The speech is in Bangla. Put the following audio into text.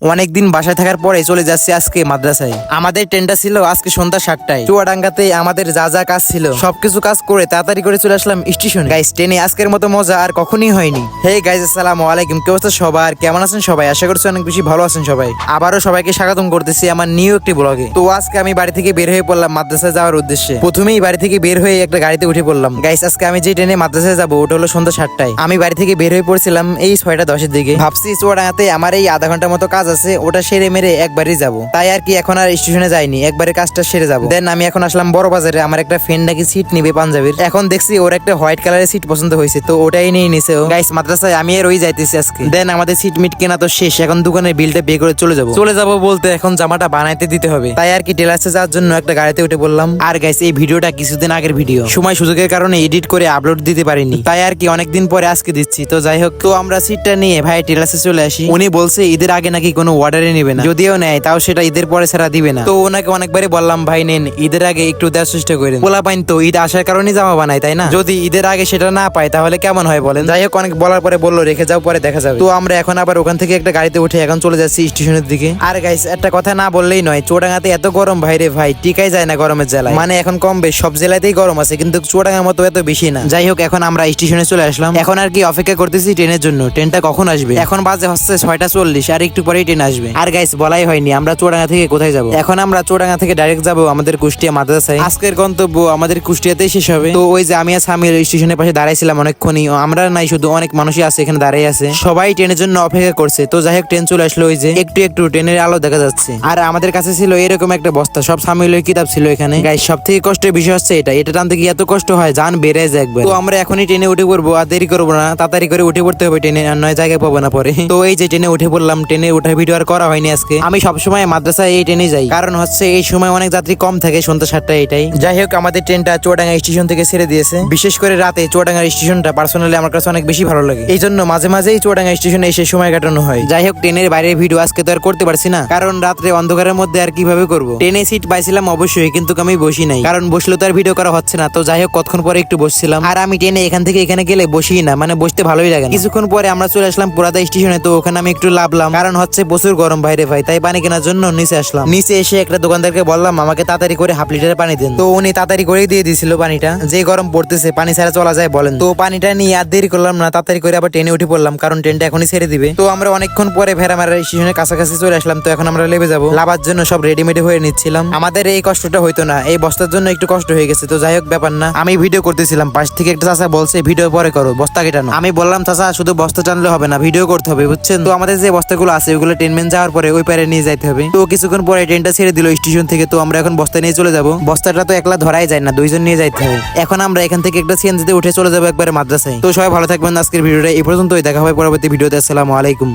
অনেকদিন বাসায় থাকার পরে চলে যাচ্ছি আজকে মাদ্রাসায়। আমাদের ট্রেনটা ছিল আজকে সন্ধ্যা 7টায়। চুয়াডাঙ্গাতে আমাদের যা যা কাজ ছিল সবকিছু কাজ করে তাড়াতাড়ি করে চলে আসলাম স্টেশনে। গাইস, ট্রেনে আজকের মতো মজা আর কখনই হয়নি। হে গাইস, আসসালামু আলাইকুম। কি অবস্থা সবার? কেমন আছেন সবাই? আশা করছি অনেক বেশি ভালো আছেন সবাই। আবারও সবাইকে স্বাগতম করতেছি আমার নিউ একটি ব্লগে। তো আজকে আমি বাড়ি থেকে বের হয়ে পড়লাম মাদ্রাসায় যাওয়ার উদ্দেশ্যে। প্রথমেই বাড়ি থেকে বের হয়ে একটা গাড়িতে উঠে পড়লাম। গাইস, আজকে আমি যে ট্রেনে মাদ্রাসায় যাবো ওটা হলো সন্ধ্যা 7টায়। আমি বাড়ি থেকে বের হয়ে পড়ছিলাম এই 6টা 10-এর দিকে। ভাবছি চুয়াডাঙ্গাতে আমার এই আধা ঘন্টার মতো কাজ আছে, ওটা সেরে মেরে একবারই যাবো। তাই আর কি এখন আর স্টেশনে যাইনি, একবারে কাজটা সেরে যাবো। দেন আমি এখন আসলাম বড় বাজারে। আমার একটা ফ্রেন্ড নাকি সিট নিবে পাঞ্জাবির। এখন দেখছি ওর একটা হোয়াইট কালারের সিট পছন্দ হয়েছে, তো ওটাই নিয়ে নিছে। গাইস, মাদ্রাসায় আমি আর ওই যাইতেছি আজকে। দেন আমাদের সিট মিট কেনা তো শেষ, এখন দোকানের বিলটা পে করে চলে যাবো বলতে এখন জামাটা বানাইতে দিতে হবে। তাই আর কি টেলার্সে যাওয়ার জন্য একটা গাড়িতে উঠে বললাম। আর গাইস, এই ভিডিওটা কিছুদিন আগের ভিডিও, সময় সুযোগের কারণে এডিট করে আপলোড দিতে পারিনি। তাই আর কি অনেকদিন পরে আজকে দিচ্ছি। তো যাই হোক, তো আমরা সিটটা নিয়ে ভাই টেলার্সে চলে আসি। উনি বলছে ঈদের আগে নাকি কোনো অর্ডারে নেবে না, যদিও নেয় তাও সেটা ঈদের পরে ছাড়া দিবে না। তো ওনাকে অনেকবারই বললাম ভাই নেন, ঈদের আগে একটু দেওয়ার চেষ্টা করেন। পোলা পাইন তো ঈদ আসার কারণে জামা বানাই, তাই না? যদি ঈদের আগে সেটা না পায় তাহলে কেমন হয় বলেন? যাই হোক, অনেক বলার পরে বললো রেখে যাও, পরে দেখা যাবে। তো আমরা এখন আবার ওখান থেকে একটা গাড়িতে উঠে এখন চলে যাচ্ছি স্টেশনের দিকে। আর গাইস, একটা কথা না বললেই নয়, চুয়াডাঙ্গাতে এত গরম ভাই রে ভাই, টিকাই যায় না গরমের জেলায়। মানে এখন কম বেশ সব জেলাতেই গরম আছে, কিন্তু চুয়াডাঙ্গার মতো এত বেশি না। যাই হোক, এখন আমরা স্টেশনে চলে আসলাম। এখন আর কি অপেক্ষা করতেছি ট্রেনের জন্য। ট্রেনটা কখন আসবে? এখন বাজে হচ্ছে 6টা 40, আর একটু পরেই ট্রেন আসবে। আর গাইস, বলাই হয়নি আমরা চুয়াডাঙ্গা থেকে কোথায় যাবো। এখন আমরা চুয়াডাঙ্গা থেকে ডাইরেক্ট যাবো আমাদের কুষ্টিয়া মাদ্রাসায়। আজকের গন্তব্য আমাদের কুষ্টিয়াতেই শেষ হবে। তো ওই যে আমি আর সামির স্টেশনের পাশে দাঁড়াইছিলাম অনেকক্ষণই, আমরা নাই শুধু অনেক মানুষই আছে এখানে দাঁড়িয়ে আছে, সবাই ট্রেনের জন্য অপেক্ষা করছে। তো যাই হোক, ট্রেন চলে আসলো। ওই যে একটু একটু ট্রেনের আলো দেখা যাচ্ছে। আর আমাদের কাছে ছিল এরকম একটা বস্তা, সব সামিলের কিতাব ছিল এখানে। গাইস, সব থেকে কষ্টের বিষয় হচ্ছে এটা টানতে গিয়ে এত কষ্ট হয়, জান বেড়ে যায় একবার। তো আমরা এখনই ট্রেনে উঠে পড়বো, আর দেরি করবো না, তাড়াতাড়ি করে উঠে পড়তে হবে ট্রেনে, আর নয় জায়গায় পাবো না পরে। তো এই যে ট্রেনে উঠে পড়লাম। ট্রেনে ওঠার ভিডিও আর করা হয়নি আজকে। আমি সবসময় মাদ্রাসায় এই ট্রেনে যাই, কারণ হচ্ছে এই সময় অনেক যাত্রী কম থাকে সন্ধ্যা 7টায়, এটাই। যাই হোক, আমাদের ট্রেনটা চুয়াডাঙ্গা স্টেশন থেকে ছেড়ে দিয়েছে। বিশেষ করে রাতে চুয়াডাঙ্গা স্টেশনটা পার্সোনালি আমার কাছে অনেক বেশি ভালো লাগে, এই জন্য মাঝে মাঝেই চুয়াডাঙ্গা স্টেশনে এসে সময় কাটানো হয়। যাই হোক, ট্রেনের বাইরের ভিডিও আজকে তো আর করতে পারছি না, কারণ রাত্রে অন্ধকারের মধ্যে আর কিভাবে করবো। ট্রেনে সিট পাইছিলাম অবশ্যই, কিন্তু আমি বসি নাই, কারণ বসলে তো আর ভিডিও করা হচ্ছে না। তো যাই হোক, কতক্ষণ পরে একটু বসছিলাম। আর আমি ট্রেনে এখান থেকে এখানে গেলে বসি না, মানে বসতে ভালোই লাগে না। কিছুক্ষণ পরে আমরা চলে আসলাম পুরাদা স্টেশনে। তো ওখানে আমি একটু লাভলাম, কারণ হচ্ছে প্রচুর গরম বাইরে ভাই, তাই পানি কেনার জন্য নিচে আসলাম। নিচে এসে একটা দোকানদারকে বললাম আমাকে তাড়াতাড়ি করে হাফ লিটার পানি দেন। তো উনি তাড়াতাড়ি করে দিয়ে দিয়েছিল পানিটা। যে গরম পড়তেছে, পানি ছাড়া চলা যায় বলেন? তো পানিটা নিয়ে আর দেরি করলাম না, তাড়াতাড়ি করে আবার ট্রেনে উঠে পড়লাম, কারণ ট্রেনটা এখনই ছেড়ে দিবে। তো আমরা অনেকক্ষণ পরে ভেড়ামারা স্টেশনের কাছাকাছি চলে আসলাম। তো এখন আমরা লেবে যাবো। লাভার জন্য সব রেডিমেড হয়ে নিচ্ছিলাম। আমাদের এই কষ্টটা হইতো না, এই বস্তার জন্য একটু কষ্ট হয়ে গেছে। তো যাই হোক, ব্যাপার না। আমি ভিডিও করতেছিলাম, পাশ থেকে একটা চাচা বলছে ভিডিও পরে করো, বস্তা কেটানো। আমি বললাম চাচা শুধু বস্তা টানলে হবে না, ভিডিও করতে হবে, বুঝছেন? তো আমাদের যে বস্তাগুলো আছে ওগুলো ট্রেনমেন যাওয়ার পরে ওই পারে নিয়ে যাইতে হবে। তো কিছুক্ষণ পরে ট্রেনটা ছেড়ে দিল স্টেশন থেকে। তো আমরা এখন বস্তা নিয়ে চলে যাবো। বস্তাটা তো একলা ধরাই যায় না, দুইজন নিয়ে যাইতে হবে। এখন আমরা এখান থেকে একটা সিএনজিতে উঠে চলে যাবো একবারে মাদ্রাসায়। তো সবাই ভালো থাকবেন। আজকের ভিডিওটা এই পর্যন্তই, দেখা হবে পরবর্তী ভিডিওতে। আসসালামু আলাইকুম।